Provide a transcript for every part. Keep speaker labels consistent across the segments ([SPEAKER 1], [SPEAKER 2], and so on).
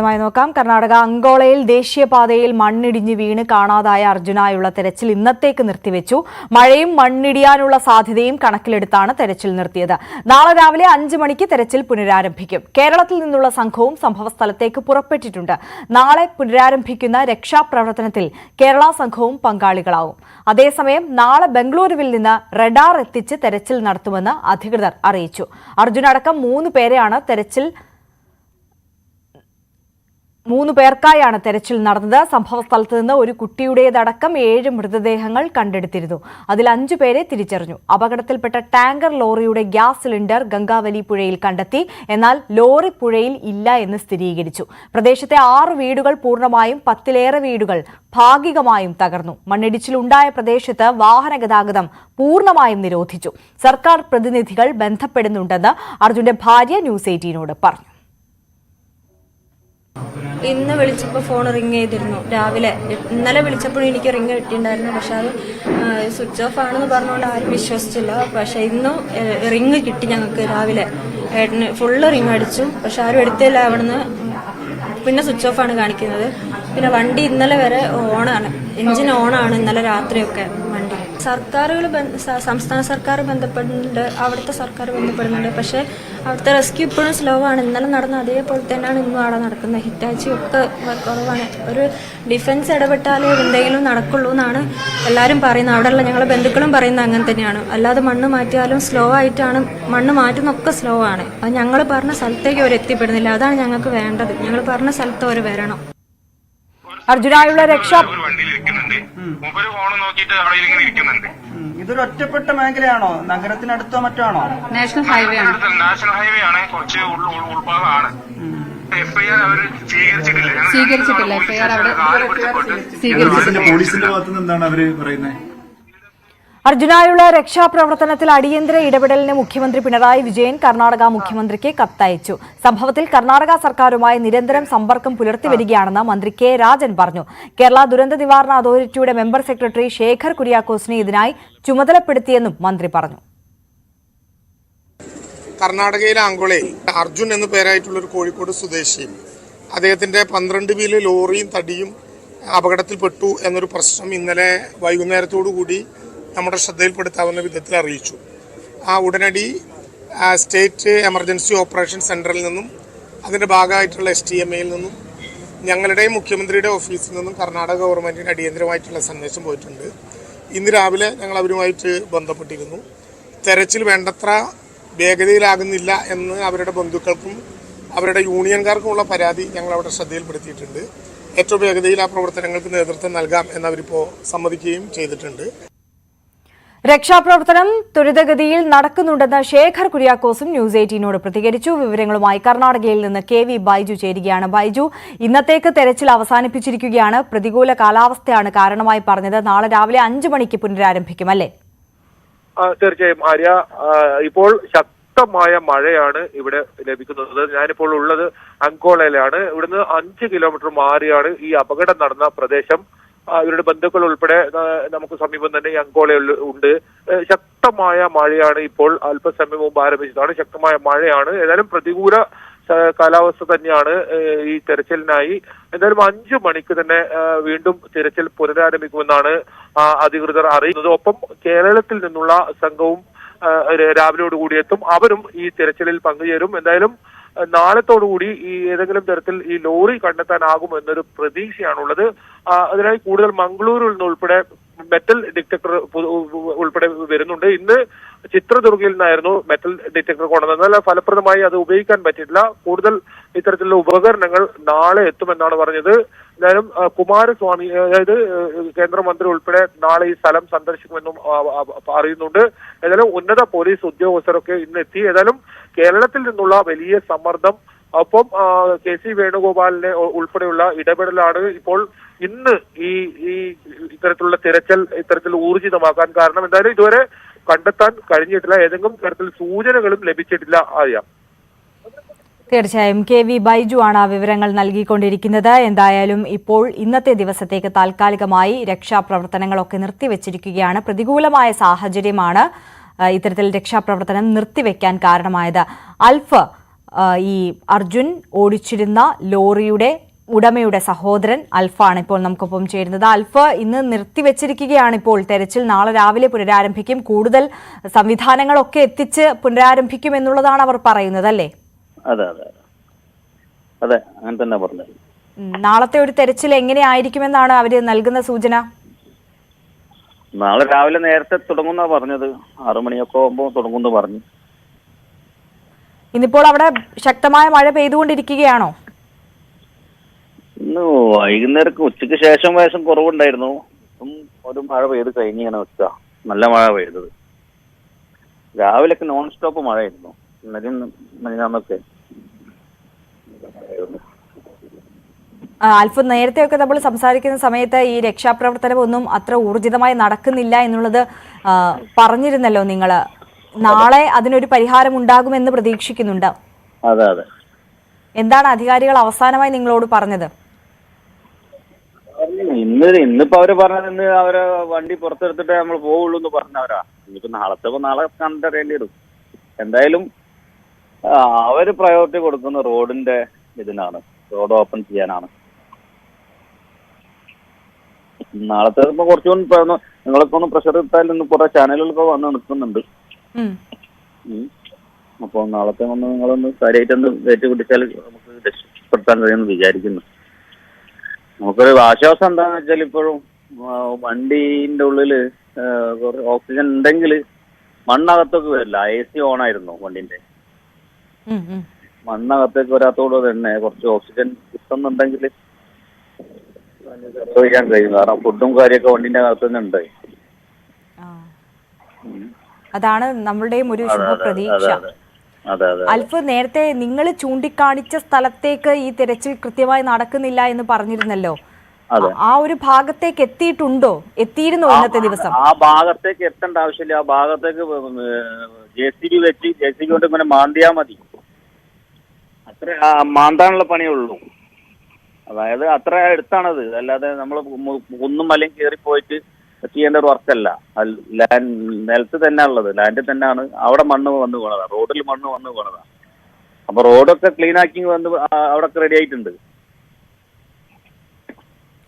[SPEAKER 1] വിശദമായി നോക്കാം. കർണാടക അങ്കോളയിൽ ദേശീയപാതയിൽ മണ്ണിടിഞ്ഞ് വീണ് കാണാതായ അർജുനായുള്ള തെരച്ചിൽ ഇന്നത്തേക്ക് നിർത്തിവെച്ചു. മഴയും മണ്ണിടിയാനുള്ള സാധ്യതയും കണക്കിലെടുത്താണ് തെരച്ചിൽ നിർത്തിയത്. നാളെ രാവിലെ 5 മണിക്ക് തെരച്ചിൽ പുനരാരംഭിക്കും. കേരളത്തിൽ നിന്നുള്ള സംഘവും സംഭവസ്ഥലത്തേക്ക് പുറപ്പെട്ടിട്ടുണ്ട്. നാളെ പുനരാരംഭിക്കുന്ന രക്ഷാപ്രവർത്തനത്തിൽ കേരള സംഘവും പങ്കാളികളാവും. അതേസമയം നാളെ ബംഗളൂരുവിൽ നിന്ന് റഡാർ എത്തിച്ച് തെരച്ചിൽ നടത്തുമെന്ന് അധികൃതർ അറിയിച്ചു. അർജുൻ അടക്കം 3 പേരെയാണ് മൂന്ന് പേർക്കായാണ് തെരച്ചിൽ നടന്നത്. സംഭവസ്ഥലത്ത് നിന്ന് ഒരു കുട്ടിയുടേതടക്കം 7 മൃതദേഹങ്ങൾ കണ്ടെടുത്തിരുന്നു. അതിൽ 5 പേരെ തിരിച്ചറിഞ്ഞു. അപകടത്തിൽപ്പെട്ട ടാങ്കർ ലോറിയുടെ ഗ്യാസ് സിലിണ്ടർ ഗംഗാവലി പുഴയിൽ കണ്ടെത്തി. എന്നാൽ ലോറി പുഴയിൽ ഇല്ല എന്ന് സ്ഥിരീകരിച്ചു. പ്രദേശത്തെ 6 വീടുകൾ പൂർണ്ണമായും 10ലേറെ വീടുകൾ ഭാഗികമായും തകർന്നു. മണ്ണിടിച്ചിലുണ്ടായ പ്രദേശത്ത് വാഹന ഗതാഗതം പൂർണ്ണമായും നിരോധിച്ചു. സർക്കാർ പ്രതിനിധികൾ ബന്ധപ്പെടുന്നുണ്ടെന്ന് അർജുന്റെ ഭാര്യ ന്യൂസ് 18നോട് പറഞ്ഞു.
[SPEAKER 2] ഇന്ന് വിളിച്ചപ്പോൾ ഫോൺ റിങ് ചെയ്തിരുന്നു. രാവിലെ ഇന്നലെ വിളിച്ചപ്പോഴും എനിക്ക് റിങ് കിട്ടിയിട്ടുണ്ടായിരുന്നു. പക്ഷെ അത് സ്വിച്ച് ഓഫ് ആണെന്ന് പറഞ്ഞുകൊണ്ട് ആരും വിശ്വസിച്ചില്ല. പക്ഷെ ഇന്നും റിങ് കിട്ടി ഞങ്ങൾക്ക്. രാവിലെ ഏട്ടന് ഫുള്ള് റിങ് അടിച്ചു. പക്ഷെ ആരും എടുത്തില്ല. അവിടുന്ന് പിന്നെ സ്വിച്ച് ഓഫ് ആണ് കാണിക്കുന്നത്. പിന്നെ വണ്ടി ഇന്നലെ വരെ ഓണാണ്, എഞ്ചിൻ ഓണാണ് ഇന്നലെ രാത്രിയൊക്കെ വണ്ടി. സർക്കാരുകൾ സംസ്ഥാന സർക്കാർ ബന്ധപ്പെടുന്നുണ്ട്, അവിടുത്തെ സർക്കാർ ബന്ധപ്പെടുന്നുണ്ട്. പക്ഷേ അവിടുത്തെ റെസ്ക്യൂ ഇപ്പോഴും സ്ലോ ആണ്. ഇന്നലെ നടന്ന അതേപോലെ തന്നെയാണ് ഇന്നും അവിടെ നടക്കുന്നത്. ഹിറ്റാച്ചി ഒക്കെ കുറവാണ്. ഒരു ഡിഫൻസ് ഇടപെട്ടാലേ എന്തെങ്കിലും നടക്കുള്ളൂ എന്നാണ് എല്ലാവരും പറയുന്നത്. അവിടെയുള്ള ഞങ്ങളെ ബന്ധുക്കളും പറയുന്നത് അങ്ങനെ തന്നെയാണ്. അല്ലാതെ മണ്ണ് മാറ്റിയാലും സ്ലോ ആയിട്ടാണ്. മണ്ണ് മാറ്റുന്നൊക്കെ സ്ലോ ആണ്. അത് ഞങ്ങൾ പറഞ്ഞ സ്ഥലത്തേക്ക് അവർ എത്തിപ്പെടുന്നില്ല. അതാണ് ഞങ്ങൾക്ക് വേണ്ടത്. ഞങ്ങൾ പറഞ്ഞ സ്ഥലത്ത് അവർ വരണം.
[SPEAKER 1] അർജുനായുള്ള രക്ഷ
[SPEAKER 3] ഇതൊരു ഒറ്റപ്പെട്ട മേഖലയാണോ? നഗരത്തിനടുത്തോ മറ്റോ ആണോ?
[SPEAKER 4] നാഷണൽ ഹൈവേ ആണ്.
[SPEAKER 5] നാഷണൽ ഹൈവേ ആണ്. കുറച്ച് ഉൾഭാഗമാണ്. എഫ്ഐആർ അവർ
[SPEAKER 4] സ്വീകരിച്ചിട്ടില്ല. എഫ്ഐആർ അവിടെ സ്വീകരിച്ചിട്ടില്ല.
[SPEAKER 6] പോലീസിന്റെ ഭാഗത്തുനിന്ന് എന്താണ് അവര് പറയുന്നത്?
[SPEAKER 1] അർജുനായുള്ള രക്ഷാപ്രവർത്തനത്തിൽ അടിയന്തര ഇടപെടലിന് മുഖ്യമന്ത്രി പിണറായി വിജയൻ കർണാടക മുഖ്യമന്ത്രിക്ക് കത്തയച്ചു. സംഭവത്തിൽ കർണാടക സർക്കാരുമായി നിരന്തരം സമ്പർക്കം പുലർത്തിവരികയാണെന്ന് മന്ത്രി കെ രാജൻ പറഞ്ഞു. കേരള ദുരന്ത നിവാരണ അതോറിറ്റിയുടെ മെമ്പർ സെക്രട്ടറി ശേഖർ കുര്യാക്കോസിനെ ഇതിനായി ചുമതലപ്പെടുത്തിയെന്നും മന്ത്രി പറഞ്ഞു.
[SPEAKER 7] കർണാടകയിലെ അങ്കോളയിൽ അർജുൻ എന്നു പേരായിട്ടുള്ള ഒരു കോഴിക്കോട് സ്വദേശിയും അദ്ദേഹത്തിന്റെ 12 വീല് ലോറിയും തടിയും അപകടത്തിൽപ്പെട്ടു എന്നൊരു പ്രശ്നം ഇന്നലെ വൈകുന്നേരത്തോടുകൂടി നമ്മുടെ ശ്രദ്ധയിൽപ്പെടുത്താവുന്ന വിധത്തിൽ അറിയിച്ചു. ഉടനടി സ്റ്റേറ്റ് എമർജൻസി ഓപ്പറേഷൻ സെന്ററിൽ നിന്നും അതിൻ്റെ ഭാഗമായിട്ടുള്ള STMAയിൽ നിന്നും ഞങ്ങളുടെയും മുഖ്യമന്ത്രിയുടെ ഓഫീസിൽ നിന്നും കർണാടക ഗവൺമെൻറ്റിന് അടിയന്തരമായിട്ടുള്ള സന്ദേശം പോയിട്ടുണ്ട്. ഇന്ന് രാവിലെ ഞങ്ങൾ അവരുമായിട്ട് ബന്ധപ്പെട്ടിരുന്നു. തെരച്ചിൽ വേണ്ടത്ര വേഗതയിലാകുന്നില്ല എന്ന് അവരുടെ ബന്ധുക്കൾക്കും അവരുടെ യൂണിയൻകാർക്കുമുള്ള പരാതി ഞങ്ങൾ അവിടെ ശ്രദ്ധയിൽപ്പെടുത്തിയിട്ടുണ്ട്. ഏറ്റവും വേഗതയിൽ ആ പ്രവർത്തനങ്ങൾക്ക് നേതൃത്വം നൽകാം എന്നവരിപ്പോൾ സമ്മതിക്കുകയും ചെയ്തിട്ടുണ്ട്.
[SPEAKER 1] രക്ഷാപ്രവർത്തനം ത്വരിതഗതിയിൽ നടക്കുന്നുണ്ടെന്ന് ശേഖർ കുര്യാക്കോസും ന്യൂസ് 18നോട് പ്രതികരിച്ചു. വിവരങ്ങളുമായി കർണാടകയിൽ നിന്ന് KV ബൈജു ചേരുകയാണ്. ബൈജു, ഇന്നത്തേക്ക് തെരച്ചിൽ അവസാനിപ്പിച്ചിരിക്കുകയാണ്. പ്രതികൂല കാലാവസ്ഥയാണ് കാരണമായി പറഞ്ഞത്. നാളെ രാവിലെ 5 മണിക്ക് പുനരാരംഭിക്കും, അല്ലേ?
[SPEAKER 8] തീർച്ചയായും ആര്യ, ഇപ്പോൾ ശക്തമായ മഴയാണ് ഇവിടെ ലഭിക്കുന്നത്. ഞാനിപ്പോൾ ഉള്ളത് അങ്കോളയിലാണ്. ഇവിടുന്ന് 5 കിലോമീറ്റർ മാറിയാണ് ഈ അപകടം നടന്ന പ്രദേശം. ഇവരുടെ ബന്ധുക്കൾ ഉൾപ്പെടെ നമുക്ക് സമീപം തന്നെ ഈ അങ്കോളയിൽ ഉണ്ട്. ശക്തമായ മഴയാണ് ഇപ്പോൾ. അല്പസമയം മുമ്പ് ആരംഭിച്ചതാണ്. ശക്തമായ മഴയാണ്. ഏതായാലും പ്രതികൂല കാലാവസ്ഥ തന്നെയാണ് ഈ തെരച്ചിലിനായി. എന്തായാലും 5 മണിക്ക് തന്നെ വീണ്ടും തിരച്ചിൽ പുനരാരംഭിക്കുമെന്നാണ് അധികൃതർ അറിയുന്നത്. ഒപ്പം കേരളത്തിൽ നിന്നുള്ള സംഘവും രാവിലെയോടുകൂടി എത്തും. അവരും ഈ തിരച്ചിലിൽ പങ്കുചേരും. എന്തായാലും നാളത്തോടുകൂടി ഈ ഏതെങ്കിലും തരത്തിൽ ഈ ലോറി കണ്ടെത്താനാകും എന്നൊരു പ്രതീക്ഷയാണുള്ളത്. അതിനായി കൂടുതൽ മംഗളൂരുവിൽ നിന്ന് ഉൾപ്പെടെ മെറ്റൽ ഡിറ്റക്ടർ ഉൾപ്പെടെ വരുന്നുണ്ട്. ഇന്ന് ചിത്രദുർഗയിൽ നിന്നായിരുന്നു മെറ്റൽ ഡിറ്റക്ടർ കൊണ്ടുവന്നത്. എന്നാൽ ഫലപ്രദമായി അത് ഉപയോഗിക്കാൻ പറ്റിയിട്ടില്ല. കൂടുതൽ ഇത്തരത്തിലുള്ള ഉപകരണങ്ങൾ നാളെ എത്തുമെന്നാണ് പറഞ്ഞത്. എന്തായാലും കുമാരസ്വാമി, അതായത് കേന്ദ്രമന്ത്രി ഉൾപ്പെടെ നാളെ ഈ സ്ഥലം സന്ദർശിക്കുമെന്നും അറിയുന്നുണ്ട്. ഏതായാലും ഉന്നത പോലീസ് ഉദ്യോഗസ്ഥരൊക്കെ ഇന്ന് എത്തി. ഏതായാലും കേരളത്തിൽ നിന്നുള്ള വലിയ സമ്മർദ്ദം, ഒപ്പം KC വേണുഗോപാലിനെ ഉൾപ്പെടെയുള്ള ഇടപെടലാണ് ഇപ്പോൾ ഇന്ന് ഈ ഇത്തരത്തിലുള്ള തിരച്ചിൽ ഇത്തരത്തിൽ ഊർജിതമാക്കാൻ കാരണം. എന്തായാലും ഇതുവരെ കണ്ടെത്താൻ കഴിഞ്ഞിട്ടില്ല. ഏതെങ്കിലും തരത്തിൽ സൂചനകളും ലഭിച്ചിട്ടില്ല. അറിയാം.
[SPEAKER 1] തീർച്ചയായും KV ബൈജു ആണ് ആ വിവരങ്ങൾ നൽകിക്കൊണ്ടിരിക്കുന്നത്. എന്തായാലും ഇപ്പോൾ ഇന്നത്തെ ദിവസത്തേക്ക് താൽക്കാലികമായി രക്ഷാപ്രവർത്തനങ്ങളൊക്കെ നിർത്തിവെച്ചിരിക്കുകയാണ്. പ്രതികൂലമായ സാഹചര്യമാണ് ഇത്തരത്തിൽ രക്ഷാപ്രവർത്തനം നിർത്തിവെക്കാൻ കാരണമായത്. അൽഫ് ഈ അർജുൻ ഓടിച്ചിരുന്ന ലോറിയുടെ ഉടമയുടെ സഹോദരൻ അൽഫാണ് ഇപ്പോൾ നമുക്കൊപ്പം ചേരുന്നത്. അൽഫ്, ഇന്ന് നിർത്തിവെച്ചിരിക്കുകയാണ് ഇപ്പോൾ തെരച്ചിൽ. നാളെ രാവിലെ പുനരാരംഭിക്കും. കൂടുതൽ സംവിധാനങ്ങളൊക്കെ എത്തിച്ച് പുനരാരംഭിക്കും എന്നുള്ളതാണ് അവർ പറയുന്നത്, അല്ലേ?
[SPEAKER 9] അതെ അതെ അതെ, അങ്ങനെ തന്നെ പറഞ്ഞത്.
[SPEAKER 1] നാളത്തെ ഒരു തെരച്ചിൽ എങ്ങനെയായിരിക്കുമെന്നാണ് അവര് നൽകുന്ന സൂചന?
[SPEAKER 9] നാളെ രാവിലെ നേരത്തെ തുടങ്ങുന്ന പറഞ്ഞത്, 6 മണിയൊക്കെ ആകുമ്പോൾ തുടങ്ങുമെന്ന് പറഞ്ഞു.
[SPEAKER 1] ഇന്നിപ്പോൾ അവിടെ ശക്തമായ മഴ പെയ്തുകൊണ്ടിരിക്കുകയാണോ?
[SPEAKER 9] ഇന്ന് വൈകുന്നേരം ഉച്ചയ്ക്ക് ശേഷം വേഷം കുറവുണ്ടായിരുന്നു. ഒരു മഴ പെയ്ത് കഴിഞ്ഞാണ് വെച്ച നല്ല മഴ പെയ്തത്. രാവിലെയൊക്കെ നോൺ സ്റ്റോപ്പ് മഴയായിരുന്നു. ഇന്നലെയൊക്കെ
[SPEAKER 1] അൽഫ്, നേരത്തെയൊക്കെ നമ്മൾ സംസാരിക്കുന്ന സമയത്ത് ഈ രക്ഷാപ്രവർത്തനം ഒന്നും അത്ര ഊർജിതമായി നടക്കുന്നില്ല എന്നുള്ളത് പറഞ്ഞിരുന്നല്ലോ നിങ്ങൾ. നാളെ അതിനൊരു പരിഹാരം ഉണ്ടാകുമെന്ന് പ്രതീക്ഷിക്കുന്നുണ്ട്.
[SPEAKER 9] അതെ അതെ.
[SPEAKER 1] എന്താണ് അധികാരികൾ അവസാനമായി നിങ്ങളോട് പറഞ്ഞത്?
[SPEAKER 9] ഇന്നിപ്പോ അവര് പറഞ്ഞത്, ഇന്ന് അവരെ വണ്ടി പുറത്തെടുത്തിട്ട് നമ്മൾ പോവുള്ളൂ എന്ന് പറഞ്ഞവരാ. ഇനിയിപ്പോ നാളെ കണ്ടറിയേണ്ടി വരും. എന്തായാലും അവര് പ്രയോറിറ്റി കൊടുക്കുന്ന റോഡിന്റെ ഇതിനാണ്, റോഡ് ഓപ്പൺ ചെയ്യാനാണ്. നാളത്തെ കുറച്ചുകൂടി നിങ്ങളൊക്കെ ഒന്ന് പ്രഷർ ഇട്ടാൽ ഇന്ന് കുറെ ചാനലുകളൊക്കെ വന്ന് നിൽക്കുന്നുണ്ട്. അപ്പോൾ നാളത്തെ ഒന്ന് നിങ്ങളൊന്ന് കാര്യമായിട്ടൊന്ന് ഏറ്റുപിടിച്ചാൽ നമുക്ക് രക്ഷപ്പെടുത്താൻ കഴിയുമെന്ന് വിചാരിക്കുന്നു. നമുക്കൊരു ആശ്വാസം എന്താന്ന് വെച്ചാൽ ഇപ്പോഴും വണ്ടീന്റെ ഉള്ളില് ഓക്സിജൻ ഉണ്ടെങ്കിൽ മണ്ണകത്തേക്ക് വരില്ല. AC ഓണായിരുന്നു വണ്ടിന്റെ. മണ്ണകത്തേക്ക് വരാത്തോട് തന്നെ കുറച്ച് ഓക്സിജൻ കിട്ടുന്നുണ്ടെങ്കിൽ ചെയ്യാൻ കഴിയും. കാരണം ഫുഡും കാര്യമൊക്കെ വണ്ടിന്റെ അകത്ത് തന്നെ ഉണ്ട്.
[SPEAKER 1] അതാണ് നമ്മളുടെയും ഒരു ശുഭപ്രതീക്ഷ. അൽഫ്, നേരത്തെ നിങ്ങൾ ചൂണ്ടിക്കാണിച്ച സ്ഥലത്തേക്ക് ഈ തെരച്ചിൽ കൃത്യമായി നടക്കുന്നില്ല എന്ന് പറഞ്ഞിരുന്നല്ലോ. ആ ഒരു ഭാഗത്തേക്ക് എത്തിയിട്ടുണ്ടോ? എത്തിയിരുന്നോ ഇന്നത്തെ ദിവസം?
[SPEAKER 9] ആ ഭാഗത്തേക്ക് എത്തേണ്ട ആവശ്യമില്ല. ആ ഭാഗത്തേക്ക് JCB വെച്ച് JCB കൊണ്ട് ഇങ്ങനെ മാന്തിയാ മതി. അത്ര മാന്താനുള്ള പണിയേ ഉള്ളൂ. അതായത് അത്ര അടുത്താണത്. അല്ലാതെ നമ്മൾ ഒന്നും മലയും കയറി പോയിട്ട് ചെയ്യേണ്ട ഒരു വർക്കല്ല. നിലത്ത് തന്നെ ഉള്ളത്, ലാൻഡിൽ തന്നെയാണ്. അവിടെ മണ്ണ് വന്ന് വീണതാ, റോഡിൽ മണ്ണ് വന്ന് വീണതാ. അപ്പൊ റോഡൊക്കെ ക്ലീൻ ആക്കി വന്ന് അവിടെ റെഡി ആയിട്ടുണ്ട്.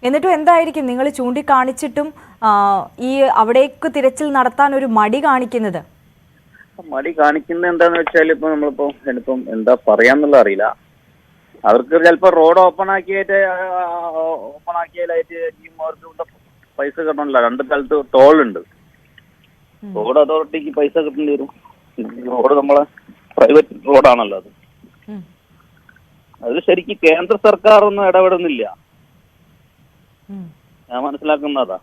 [SPEAKER 1] എന്നിട്ടും എന്തായിരിക്കും നിങ്ങൾ ചൂണ്ടിക്കാണിച്ചിട്ടും ഈ അവിടേക്ക് തിരച്ചിൽ നടത്താൻ ഒരു മടി കാണിക്കുന്നത്?
[SPEAKER 9] മടി കാണിക്കുന്നത് എന്താന്ന് വെച്ചാൽ ഇപ്പം എന്താ പറയാന്നുള്ള അറിയില്ല. അവർക്ക് ചിലപ്പോ റോഡ് ഓപ്പൺ ആക്കിയാലായിട്ട് അവർക്ക് പൈസ കിട്ടണല്ലോ. 2 സ്ഥലത്ത് ടോളുണ്ട്. റോഡ് അതോറിറ്റിക്ക് പൈസ കിട്ടേണ്ടി വരും. റോഡ് നമ്മളെ പ്രൈവറ്റ് റോഡാണല്ലോ അത്. അതിൽ ശരിക്കും കേന്ദ്ര സർക്കാർ ഒന്നും ഇടപെടുന്നില്ല. ഞാൻ മനസ്സിലാക്കുന്നതാ.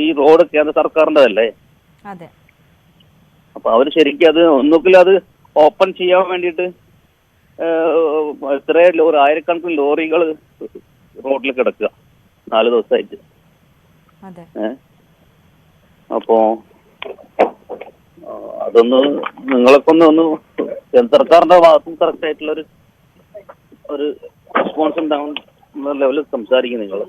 [SPEAKER 9] ഈ റോഡ് കേന്ദ്ര സർക്കാരിൻ്റെതല്ലേ. അപ്പൊ അവര് ശരിക്കും അത് ഒന്നുകിൽ അത് ഓപ്പൺ ചെയ്യാൻ വേണ്ടിയിട്ട് എത്രയോ ആയിരക്കണക്കിന് ലോറികൾ റോഡിൽ കിടക്കുക 4 ദിവസമായിട്ട്. അപ്പോ അതൊന്ന് നിങ്ങളൊക്കെ ഒന്ന് സർക്കാരിന്റെ ഭാഗത്തും കറക്റ്റ് ആയിട്ടുള്ള ഒരു റെസ്പോൺസ് ഉണ്ടാവും ലെവലിൽ സംസാരിക്കും നിങ്ങൾ.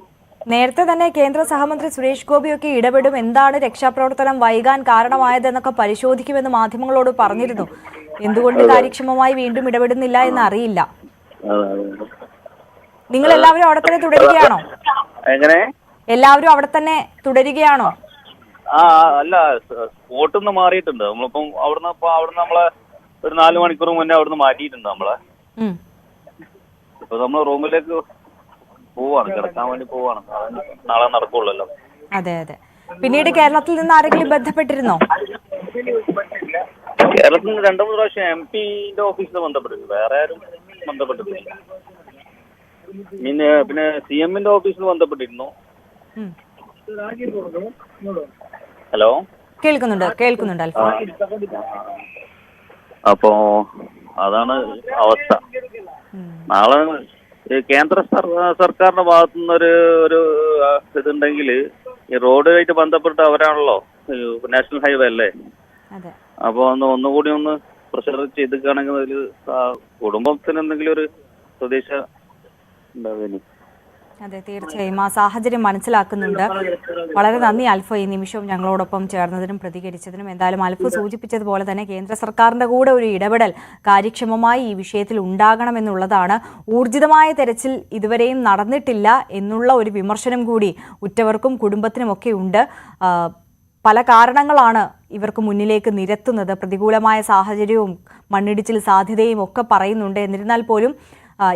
[SPEAKER 1] നേരത്തെ തന്നെ കേന്ദ്ര സഹമന്ത്രി സുരേഷ് ഗോപിയൊക്കെ ഇടപെടും, എന്താണ് രക്ഷാപ്രവർത്തനം വൈകാൻ കാരണമായതെന്നൊക്കെ പരിശോധിക്കുമെന്ന് മാധ്യമങ്ങളോട് പറഞ്ഞിരുന്നു. എന്തുകൊണ്ട് കാര്യക്ഷമമായി വീണ്ടും ഇടപെടുന്നില്ല എന്ന് അറിയില്ല. നിങ്ങൾ എല്ലാവരും അവിടെ തന്നെ തുടരുകയാണോ?
[SPEAKER 9] എങ്ങനെ?
[SPEAKER 1] എല്ലാവരും അവിടെ തന്നെ തുടരുകയാണോ?
[SPEAKER 9] അല്ല, സ്പോട്ടിൽ നിന്ന് മാറിയിട്ടുണ്ട്. നമ്മളിപ്പം അവിടുന്ന് നമ്മളെ ഒരു 4 മണിക്കൂർ മുന്നേ അവിടുന്ന് മാറ്റിയിട്ടുണ്ട് നമ്മളെ. ഇപ്പൊ നമ്മൾ റൂമിലേക്ക് പോവാണ്, കിടക്കാൻ വേണ്ടി പോവാണ്. നാളെ നടക്കുള്ളല്ലോ.
[SPEAKER 1] അതെ അതെ. പിന്നീട് കേരളത്തിൽ നിന്ന് ആരെങ്കിലും ബന്ധപ്പെട്ടിരുന്നോ?
[SPEAKER 9] കേരളത്തിൽ നിന്ന് 2-3 പ്രാവശ്യം MPന്റെ ഓഫീസിൽ ബന്ധപ്പെട്ടിരുന്നു. വേറെ ആരും ബന്ധപ്പെട്ടിട്ടില്ല. പിന്നെ CMന്റെ ഓഫീസിൽ ബന്ധപ്പെട്ടിരുന്നു. ഹലോ,
[SPEAKER 1] കേൾക്കുന്നുണ്ട് അൽഫ.
[SPEAKER 9] അപ്പോ അതാണ് അവസ്ഥ. നാളെ കേന്ദ്ര സർക്കാരിന്റെ ഭാഗത്തുനിന്ന് ഒരു ഇതുണ്ടെങ്കിൽ ഈ റോഡുമായിട്ട് ബന്ധപ്പെട്ട് അവരാണല്ലോ, നാഷണൽ ഹൈവേ അല്ലേ. അപ്പൊ ഒന്നുകൂടി ഒന്ന് പ്രഷർ ചെയ്തിക്കുകയാണെങ്കിൽ അതിൽ കുടുംബത്തിന് എന്തെങ്കിലും ഒരു പ്രതീക്ഷ ഉണ്ടാവുക.
[SPEAKER 1] അതെ, തീർച്ചയായും ആ സാഹചര്യം മനസ്സിലാക്കുന്നുണ്ട്. വളരെ നന്ദി അൽഫ, ഈ നിമിഷവും ഞങ്ങളോടൊപ്പം ചേർന്നതിനും പ്രതികരിച്ചതിനും. എന്തായാലും അൽഫ സൂചിപ്പിച്ചതുപോലെ തന്നെ കേന്ദ്ര സർക്കാരിന്റെ കൂടെ ഒരു ഇടപെടൽ കാര്യക്ഷമമായി ഈ വിഷയത്തിൽ ഉണ്ടാകണമെന്നുള്ളതാണ്. ഊർജിതമായ തെരച്ചിൽ ഇതുവരെയും നടന്നിട്ടില്ല എന്നുള്ള ഒരു വിമർശനം കൂടി ഉറ്റവർക്കും കുടുംബത്തിനുമൊക്കെ ഉണ്ട്. പല കാരണങ്ങളാണ് ഇവർക്ക് മുന്നിലേക്ക് നിരത്തുന്നത്. പ്രതികൂലമായ സാഹചര്യവും മണ്ണിടിച്ചിൽ സാധ്യതയും ഒക്കെ പറയുന്നുണ്ട്. എന്നിരുന്നാൽ പോലും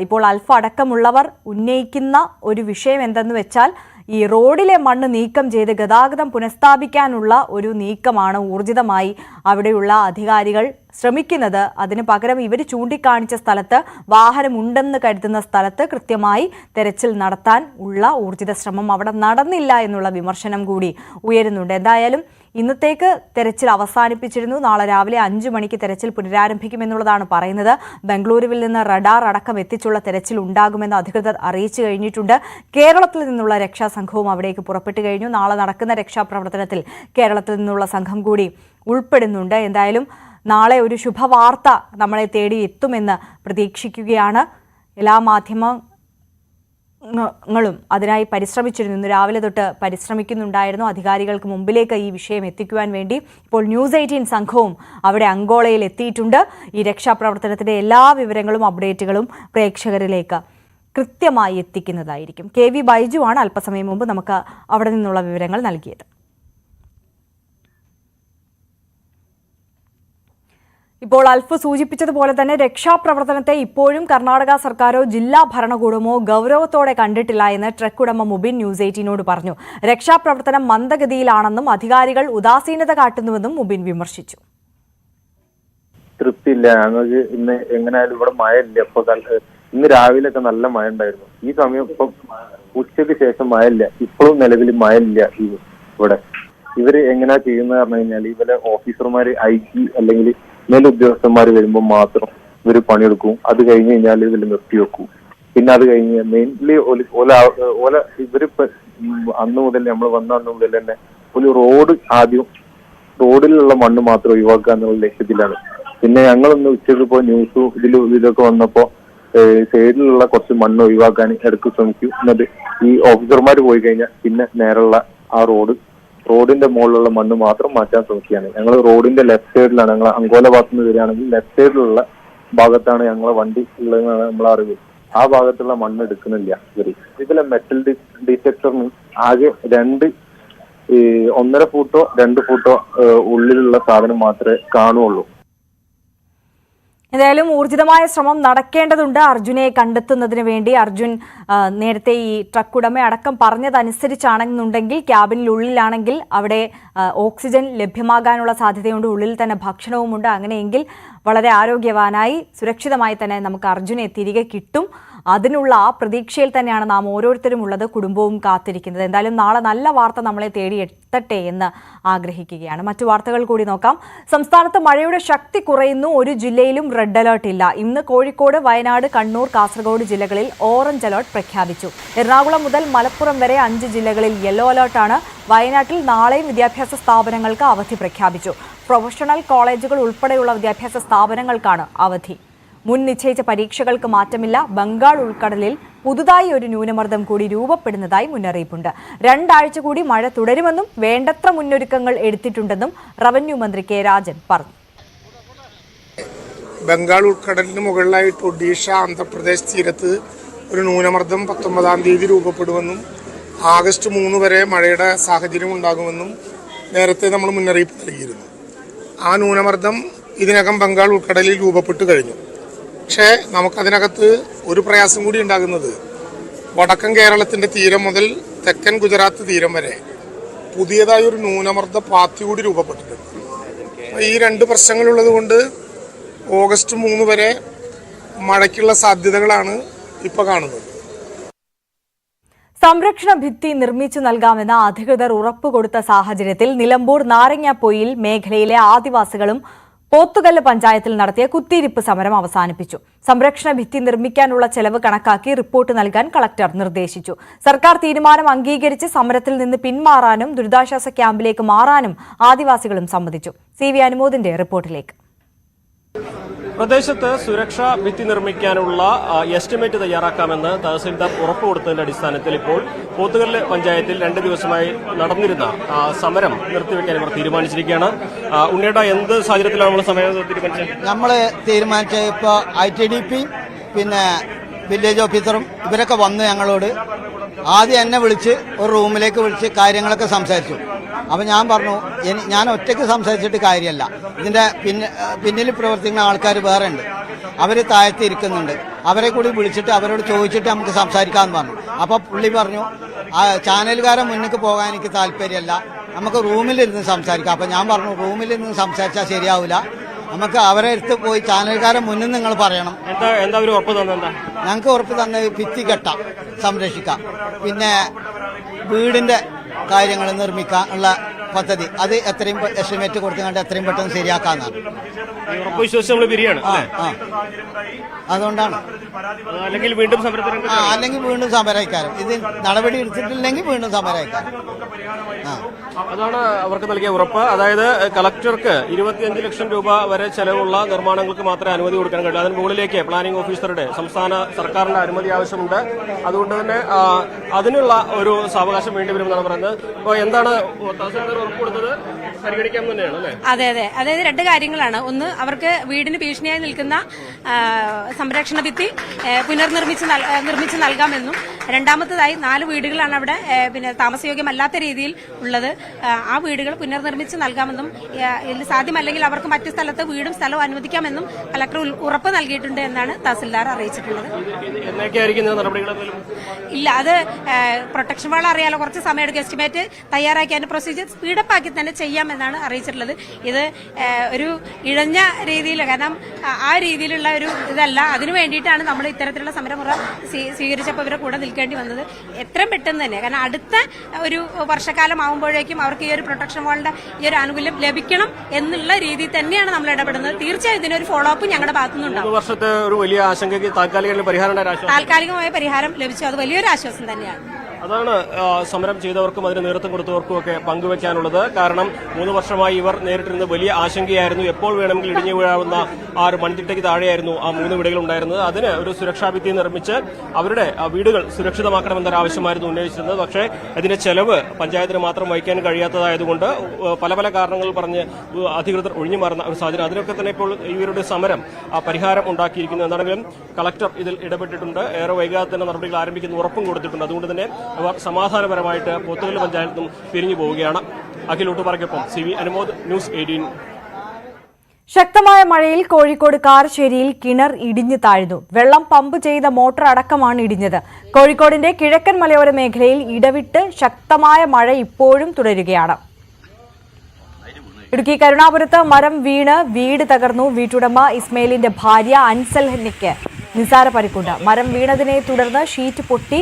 [SPEAKER 1] ഇപ്പോൾ അൽഫ അടക്കമുള്ളവർ ഉന്നയിക്കുന്ന ഒരു വിഷയം എന്തെന്ന് വെച്ചാൽ ഈ റോഡിലെ മണ്ണ് നീക്കം ചെയ്ത് ഗതാഗതം പുനഃസ്ഥാപിക്കാനുള്ള ഒരു നീക്കമാണ് ഊർജിതമായി അവിടെയുള്ള അധികാരികൾ ശ്രമിക്കുന്നത്. അതിന് പകരം ഇവർ ചൂണ്ടിക്കാണിച്ച സ്ഥലത്ത്, വാഹനമുണ്ടെന്ന് കരുതുന്ന സ്ഥലത്ത് കൃത്യമായി തെരച്ചിൽ നടത്താൻ ഉള്ള ഊർജിത ശ്രമം അവിടെ നടന്നില്ല എന്നുള്ള വിമർശനം കൂടി ഉയരുന്നുണ്ട്. എന്തായാലും ഇന്നത്തേക്ക് തെരച്ചിൽ അവസാനിപ്പിച്ചിരുന്നു. നാളെ രാവിലെ 5 മണിക്ക് തെരച്ചിൽ പുനരാരംഭിക്കുമെന്നുള്ളതാണ് പറയുന്നത്. ബംഗളൂരുവിൽ നിന്ന് റഡാർ അടക്കം എത്തിച്ചുള്ള തെരച്ചിൽ ഉണ്ടാകുമെന്ന് അധികൃതർ അറിയിച്ചു കഴിഞ്ഞിട്ടുണ്ട്. കേരളത്തിൽ നിന്നുള്ള രക്ഷാസംഘവും അവിടേക്ക് പുറപ്പെട്ടു കഴിഞ്ഞു. നാളെ നടക്കുന്ന രക്ഷാപ്രവർത്തനത്തിൽ കേരളത്തിൽ നിന്നുള്ള സംഘം കൂടി ഉൾപ്പെടുന്നുണ്ട്. എന്തായാലും നാളെ ഒരു ശുഭവാർത്ത നമ്മളെ തേടി എത്തുമെന്ന് പ്രതീക്ഷിക്കുകയാണ്. എല്ലാ മാധ്യമങ്ങളും അതിനായി പരിശ്രമിച്ചിരുന്നു. ഇന്ന് രാവിലെ തൊട്ട് പരിശ്രമിക്കുന്നുണ്ടായിരുന്നു അധികാരികൾക്ക് മുമ്പിലേക്ക് ഈ വിഷയം എത്തിക്കുവാൻ വേണ്ടി. ഇപ്പോൾ ന്യൂസ് 18 സംഘവും അവിടെ അങ്കോളയിൽ എത്തിയിട്ടുണ്ട്. ഈ രക്ഷാപ്രവർത്തനത്തിന്റെ എല്ലാ വിവരങ്ങളും അപ്ഡേറ്റുകളും പ്രേക്ഷകരിലേക്ക് കൃത്യമായി എത്തിക്കുന്നതായിരിക്കും. KV ബൈജു ആണ് അല്പസമയം മുമ്പ് നമുക്ക് അവിടെ നിന്നുള്ള വിവരങ്ങൾ നൽകിയത്. ഇപ്പോൾ അൽഫ സൂചിപ്പിച്ചതുപോലെ തന്നെ രക്ഷാപ്രവർത്തനത്തെ ഇപ്പോഴും കർണാടക സർക്കാരോ ജില്ലാ ഭരണകൂടമോ ഗൗരവത്തോടെ കണ്ടിട്ടില്ല എന്ന് ട്രക്ക് ഉടമ മുബിൻ ന്യൂസ് 18നോട് പറഞ്ഞു. രക്ഷാപ്രവർത്തനം മന്ദഗതിയിലാണെന്നും അധികാരികൾ ഉദാസീനത കാട്ടുന്നുവെന്നും മുബിൻ വിമർശിച്ചു.
[SPEAKER 8] തൃപ്തിയില്ല ഞങ്ങൾക്ക്. ഇന്ന് എങ്ങനെയായാലും ഇവിടെ മഴ ഇല്ല. ഇപ്പൊ ഇന്ന് രാവിലെയൊക്കെ നല്ല മഴ ഉണ്ടായിരുന്നു. ഈ സമയം ഇപ്പൊ ഉച്ചയ്ക്ക് ശേഷം മഴ ഇല്ല. ഇപ്പോഴും നിലവിൽ മഴ ഇല്ല ഇവിടെ. ഇവര് എങ്ങനെയാ ചെയ്യുന്നത് പറഞ്ഞു കഴിഞ്ഞാൽ ഇവരെ ഓഫീസർമാര് IG അല്ലെങ്കിൽ മേലുദ്യോഗസ്ഥന്മാർ വരുമ്പോൾ മാത്രം ഇവര് പണിയെടുക്കും. അത് കഴിഞ്ഞ് കഴിഞ്ഞാൽ ഇവര് നിർത്തിവെക്കും. പിന്നെ അത് കഴിഞ്ഞ് മെയിൻലി ഇവരിപ്പോ അന്ന് മുതൽ നമ്മൾ വന്ന അന്ന് മുതൽ തന്നെ ഒരു ആദ്യം റോഡിലുള്ള മണ്ണ് മാത്രം ഒഴിവാക്കുക എന്നുള്ള ലക്ഷ്യത്തിലാണ്. പിന്നെ ഞങ്ങളൊന്ന് ഉച്ചയ്ക്ക് ഇപ്പോൾ ന്യൂസും ഇതൊക്കെ വന്നപ്പോ സൈഡിലുള്ള കുറച്ച് മണ്ണ് ഒഴിവാക്കാൻ ഇടയ്ക്ക് ശ്രമിക്കും. എന്നിട്ട് ഈ ഓഫീസർമാർ പോയി കഴിഞ്ഞാൽ പിന്നെ നേരെയുള്ള ആ റോഡിന്റെ മുകളിലുള്ള മണ്ണ് മാത്രം മാറ്റാൻ ശ്രമിക്കുകയാണ്. ഞങ്ങൾ റോഡിന്റെ ലെഫ്റ്റ് സൈഡിലാണ്. ഞങ്ങൾ അങ്കോല ഭാഗത്ത് നിന്ന് വരികയാണെങ്കിൽ ലെഫ്റ്റ് സൈഡിലുള്ള ഭാഗത്താണ് ഞങ്ങളെ വണ്ടി ഉള്ളതെന്നാണ് നമ്മളെ അറിവ്. ആ ഭാഗത്തുള്ള മണ്ണ് എടുക്കുന്നില്ല ഇവര്. ഇതിലെ മെറ്റൽ ഡിറ്റക്ടറിന് ആകെ 1.5 ഫൂട്ടോ 2 ഫൂട്ടോ ഉള്ളിലുള്ള സാധനം മാത്രമേ കാണുള്ളൂ.
[SPEAKER 1] എന്തായാലും ഊർജിതമായ ശ്രമം നടക്കേണ്ടതുണ്ട് അർജുനെ കണ്ടെത്തുന്നതിന് വേണ്ടി. അർജുൻ നേരത്തെ ഈ ട്രക്ക് ഉടമ അടക്കം പറഞ്ഞതനുസരിച്ചാണെന്നുണ്ടെങ്കിൽ ക്യാബിനുള്ളിലാണെങ്കിൽ അവിടെ ഓക്സിജൻ ലഭ്യമാകാനുള്ള സാധ്യതയുണ്ട്. ഉള്ളിൽ തന്നെ ഭക്ഷണവുമുണ്ട്. അങ്ങനെയെങ്കിൽ വളരെ ആരോഗ്യവാനായി സുരക്ഷിതമായി തന്നെ നമുക്ക് അർജുനെ തിരികെ കിട്ടും. അതിനുള്ള ആ പ്രതീക്ഷയിൽ തന്നെയാണ് നാം ഓരോരുത്തരും ഉള്ളത്, കുടുംബവും കാത്തിരിക്കുന്നത്. എന്തായാലും നാളെ നല്ല വാർത്ത നമ്മളെ തേടി എത്തട്ടെ എന്ന് ആഗ്രഹിക്കുകയാണ്. മറ്റു വാർത്തകൾ കൂടി നോക്കാം. സംസ്ഥാനത്ത് മഴയുടെ ശക്തി കുറയുന്നു. ഒരു ജില്ലയിലും റെഡ് അലർട്ട് ഇല്ല. ഇന്ന് കോഴിക്കോട്, വയനാട്, കണ്ണൂർ, കാസർഗോഡ് ജില്ലകളിൽ ഓറഞ്ച് അലർട്ട് പ്രഖ്യാപിച്ചു. എറണാകുളം മുതൽ മലപ്പുറം വരെ 5 ജില്ലകളിൽ യെല്ലോ അലർട്ടാണ്. വയനാട്ടിൽ നാളെയും വിദ്യാഭ്യാസ സ്ഥാപനങ്ങൾക്ക് അവധി പ്രഖ്യാപിച്ചു. പ്രൊഫഷണൽ കോളേജുകൾ ഉൾപ്പെടെയുള്ള വിദ്യാഭ്യാസ സ്ഥാപനങ്ങൾക്കാണ് അവധി. മുൻ നിശ്ചയിച്ച പരീക്ഷകൾക്ക് മാറ്റമില്ല. ബംഗാൾ ഉൾക്കടലിൽ പുതുതായി ഒരു ന്യൂനമർദ്ദം കൂടി രൂപപ്പെടുന്നതായി മുന്നറിയിപ്പുണ്ട്. 2 ആഴ്ച കൂടി മഴ തുടരുമെന്നും വേണ്ടത്ര മുന്നൊരുക്കങ്ങൾ എടുത്തിട്ടുണ്ടെന്നും റവന്യൂ മന്ത്രി കെ രാജൻ പറഞ്ഞു.
[SPEAKER 7] ബംഗാൾ ഉൾക്കടലിന് മുകളിലായിട്ട് ഒഡീഷ, ആന്ധ്രാപ്രദേശ് തീരത്ത് ഒരു ന്യൂനമർദ്ദം 19-ാം തീയതി രൂപപ്പെടുമെന്നും ആഗസ്റ്റ് 3 വരെ മഴയുടെ സാഹചര്യം ഉണ്ടാകുമെന്നും നേരത്തെ നമ്മൾ മുന്നറിയിപ്പ് നൽകിയിരുന്നു. ആ ന്യൂനമർദ്ദം ഇതിനകം ബംഗാൾ ഉൾക്കടലിൽ രൂപപ്പെട്ടു കഴിഞ്ഞു. പക്ഷേ നമുക്കതിനകത്ത് ഒരു പ്രയാസം കൂടി ഉണ്ടാകുന്നത് വടക്കൻ കേരളത്തിന്റെ തീരം മുതൽ തെക്കൻ ഗുജറാത്ത് തീരം വരെ പുതിയതായി ഒരു ന്യൂനമർദ്ദ പാത്തി കൂടി രൂപപ്പെട്ടിട്ടുണ്ട്. ഈ 2 പ്രശ്നങ്ങളുള്ളത് കൊണ്ട് ഓഗസ്റ്റ് 3 വരെ മഴയ്ക്കുള്ള സാധ്യതകളാണ് ഇപ്പോൾ കാണുന്നത്.
[SPEAKER 1] സംരക്ഷണ ഭിത്തി നിർമ്മിച്ചു നൽകാമെന്ന് അധികൃതർ ഉറപ്പുകൊടുത്ത സാഹചര്യത്തിൽ നിലമ്പൂർ നാരങ്ങാപ്പൊയിൽ മേഖലയിലെ ആദിവാസികളും പോത്തുകല്ല് പഞ്ചായത്തിൽ നടത്തിയ കുത്തിയിരിപ്പ് സമരം അവസാനിപ്പിച്ചു. സംരക്ഷണ ഭിത്തി നിർമ്മിക്കാനുള്ള ചെലവ് കണക്കാക്കി റിപ്പോർട്ട് നൽകാൻ കളക്ടർ നിർദ്ദേശിച്ചു. സർക്കാർ തീരുമാനം അംഗീകരിച്ച് സമരത്തിൽ നിന്ന് പിന്മാറാനും ദുരിതാശ്വാസ ക്യാമ്പിലേക്ക് മാറാനും ആദിവാസികളും സമ്മതിച്ചു. CV അനുമോദിന്റെ റിപ്പോർട്ടിലേക്ക്.
[SPEAKER 10] പ്രദേശത്ത് സുരക്ഷാ ഭിത്തി നിർമ്മിക്കാനുള്ള എസ്റ്റിമേറ്റ് തയ്യാറാക്കാമെന്ന് തഹസിൽദാർ ഉറപ്പുകൊടുത്തതിന്റെ അടിസ്ഥാനത്തിൽ ഇപ്പോൾ പോത്തുകല്ല് പഞ്ചായത്തിൽ 2 ദിവസമായി നടന്നിരുന്ന സമരം നിർത്തിവെക്കാൻ ഇവർ തീരുമാനിച്ചിരിക്കുകയാണ്. ഉണ്ണിയേട്ടാ, എന്ത് സാഹചര്യത്തിലാണ് നമ്മൾ സമരം തീരുമാനിച്ചത്?
[SPEAKER 11] നമ്മൾ തീരുമാനിച്ച ഇപ്പോൾ ITDP പിന്നെ വില്ലേജ് ഓഫീസറും ഇവരൊക്കെ വന്ന് ഞങ്ങളോട് ആദ്യം എന്നെ വിളിച്ച് ഒരു റൂമിലേക്ക് വിളിച്ച് കാര്യങ്ങളൊക്കെ സംസാരിച്ചു. അപ്പം ഞാൻ പറഞ്ഞു, ഞാൻ ഒറ്റയ്ക്ക് സംസാരിച്ചിട്ട് കാര്യമല്ല, ഇതിൻ്റെ പിന്നിൽ പ്രവർത്തിക്കുന്ന ആൾക്കാർ വേറെ ഉണ്ട്, അവർ താഴ്ത്തിയിരിക്കുന്നുണ്ട്, അവരെ കൂടി വിളിച്ചിട്ട് അവരോട് ചോദിച്ചിട്ട് നമുക്ക് സംസാരിക്കാമെന്ന് പറഞ്ഞു. അപ്പോൾ പുള്ളി പറഞ്ഞു, ചാനലുകാരെ മുന്നിലേക്ക് പോകാൻ എനിക്ക് താല്പര്യമല്ല, നമുക്ക് റൂമിലിരുന്ന് സംസാരിക്കാം. അപ്പം ഞാൻ പറഞ്ഞു, റൂമിലിരുന്ന് സംസാരിച്ചാൽ ശരിയാവില്ല, നമുക്ക് അവരെ അടുത്ത് പോയി ചാനൽക്കാരെ മുന്നിൽ നിങ്ങൾ പറയണം.
[SPEAKER 10] എന്താ ഒരു ഉറപ്പ് തന്നെ?
[SPEAKER 11] ഞങ്ങൾക്ക് ഉറപ്പ് തന്നെ ഭിത്തി കെട്ടാം, സംരക്ഷിക്കാം, പിന്നെ വീടിന്റെ കാര്യങ്ങൾ നിർമ്മിക്കാൻ ഉള്ള പദ്ധതി അത് എത്രയും എസ്റ്റിമേറ്റ് കൊടുത്തുകൊണ്ട് എത്രയും പെട്ടെന്ന് ശരിയാക്കാന്നാണ്. അതുകൊണ്ടാണ് അല്ലെങ്കിൽ വീണ്ടും സമരക്കാരും ഇത് നടപടി എടുത്തിട്ടില്ലെങ്കിൽ വീണ്ടും സമരക്കാരും.
[SPEAKER 10] അതാണ് അവർക്ക് നൽകിയ ഉറപ്പ്. അതായത് കളക്ടർക്ക് 25 ലക്ഷം രൂപ വരെ ചെലവുള്ള നിർമ്മാണങ്ങൾക്ക് മാത്രമേ അനുമതി കൊടുക്കാൻ കഴിയൂ. അതിന് മുകളിലേക്ക് പ്ലാനിംഗ് ഓഫീസറുടെ സംസ്ഥാന സർക്കാരിന്റെ അനുമതി ആവശ്യമുണ്ട്. അതുകൊണ്ട് തന്നെ അതിനുള്ള ഒരു സാവകാശം വേണ്ടിവരുമെന്നാണ് പറയുന്നത്. അപ്പോൾ എന്താണ് തഹസിൽദാർ ഉറപ്പ് കൊടുത്തത്? പരിഗണിക്കാൻ തന്നെയാണ് അല്ലേ?
[SPEAKER 12] അതെ. അതായത് 2 കാര്യങ്ങളാണ്. ഒന്ന്, അവർക്ക് വീടിന് ഭീഷണിയായി നിൽക്കുന്ന സംരക്ഷണ ഭിത്തി നിർമ്മിച്ച് നൽകാമെന്നും, രണ്ടാമത്തേതായി 4 വീടുകളാണ് അവിടെ പിന്നെ താമസയോഗ്യമല്ലാത്ത രീതിയിൽ ഉള്ളത്. ആ വീടുകൾ പുനർനിർമ്മിച്ച് നൽകാമെന്നും, സാധ്യമല്ലെങ്കിൽ അവർക്ക് മറ്റു സ്ഥലത്ത് വീടും സ്ഥലവും അനുവദിക്കാമെന്നും കലക്ടർ ഉറപ്പ് നൽകിയിട്ടുണ്ട് എന്നാണ് തഹസിൽദാർ അറിയിച്ചിട്ടുള്ളത്. ഇല്ല, അത് പ്രൊട്ടക്ഷൻ വാൾ അറിയാലോ, കുറച്ച് സമയമെടുക്കും. എസ്റ്റിമേറ്റ് തയ്യാറാക്കി അതിന്റെ പ്രൊസീജിയർ സ്പീഡപ്പ് ആക്കി തന്നെ ചെയ്യാമെന്നാണ് അറിയിച്ചിട്ടുള്ളത്. ഇത് ഒരു ഇഴഞ്ഞ രീതിയിൽ, കാരണം ആ രീതിയിലുള്ള ഒരു ഇതല്ല. അതിനു വേണ്ടിയിട്ടാണ് നമ്മൾ ഇത്തരത്തിലുള്ള സമരമുറ സ്വീകരിച്ചപ്പോൾ ഇവരെ കൂടെ നിൽക്കേണ്ടി വന്നത്. എത്രയും പെട്ടെന്ന് തന്നെ, കാരണം അടുത്ത ഒരു വർഷക്കാലം ആകുമ്പോഴേക്കും അവർക്ക് ഈ ഒരു പ്രൊട്ടക്ഷൻ വാളിന്റെ ഈ ഒരു ആനുകൂല്യം ലഭിക്കണം എന്നുള്ള രീതിയിൽ തന്നെയാണ് നമ്മൾ ഇടപെടുന്നത്. തീർച്ചയായും ഇതിനൊരു ഫോളോ അപ്പ് ഞങ്ങളുടെ ഭാഗത്തുനിന്നുണ്ടാവും.
[SPEAKER 10] വർഷത്തെ ഒരു വലിയ ആശങ്കയ്ക്ക്
[SPEAKER 12] താൽക്കാലികമായ പരിഹാരം ലഭിച്ചു. അത് വലിയൊരു ആശ്വാസം തന്നെയാണ്.
[SPEAKER 10] അതാണ് സമരം ചെയ്തവർക്കും അതിന് നേതൃത്വം കൊടുത്തവർക്കും ഒക്കെ പങ്കുവെക്കാനുള്ളത്. കാരണം 3 വർഷമായി ഇവർ നേരിട്ടിരുന്ന വലിയ ആശങ്കയായിരുന്നു. എപ്പോൾ വേണമെങ്കിൽ ഇടിഞ്ഞു വീഴാവുന്ന ആ ഒരു മൺതിട്ടയ്ക്ക് താഴെയായിരുന്നു ആ 3 വീടുകൾ ഉണ്ടായിരുന്നത്. അതിന് ഒരു സുരക്ഷാ ഭിത്തി നിർമ്മിച്ച് അവരുടെ വീടുകൾ സുരക്ഷിതമാക്കണമെന്നൊരു ആവശ്യമായിരുന്നു ഉന്നയിച്ചിരുന്നത്. പക്ഷേ അതിന്റെ ചെലവ് പഞ്ചായത്തിന് മാത്രം വഹിക്കാൻ കഴിയാത്തതായതുകൊണ്ട് പല കാരണങ്ങൾ പറഞ്ഞ് അധികൃതർ ഒഴിഞ്ഞു മാറുന്ന ഒരു സാഹചര്യം. അതിനൊക്കെ തന്നെ ഇപ്പോൾ ഇവരുടെ സമരം പരിഹാരം ഉണ്ടാക്കിയിരിക്കുന്നു. എന്താണെങ്കിലും കളക്ടർ ഇതിൽ ഇടപെട്ടിട്ടുണ്ട്. ഏറെ വൈകാതെ തന്നെ നടപടികൾ ആരംഭിക്കുന്ന ഉറപ്പും കൊടുത്തിട്ടുണ്ട്. അതുകൊണ്ട് തന്നെ അവർ സമാധാനപരമായിട്ട് പോത്തുകല്ല് പഞ്ചായത്തും പിരിഞ്ഞു പോവുകയാണ്. അഖിലൂട്ടുപാറയ്ക്കൊപ്പം CV അനുമോദ്, ന്യൂസ് 18.
[SPEAKER 1] ശക്തമായ മഴയിൽ കോഴിക്കോട് കാരശ്ശേരിയിൽ കിണർ ഇടിഞ്ഞു താഴ്ന്നു. വെള്ളം പമ്പ് ചെയ്ത മോട്ടോർ അടക്കമാണ് ഇടിഞ്ഞത്. കോഴിക്കോടിന്റെ കിഴക്കൻ മലയോര മേഖലയിൽ ഇടവിട്ട് ശക്തമായ മഴ ഇപ്പോഴും തുടരുകയാണ്. ഇടുക്കി കരുണാപുരത്ത് മരം വീണ് വീട് തകർന്നു. വീട്ടുടമ ഇസ്മയിലിന്റെ ഭാര്യ അൻസൽനയ്ക്ക് നിസാര പരിക്കുണ്ട്. മരം വീണതിനെ തുടർന്ന് ഷീറ്റ് പൊട്ടി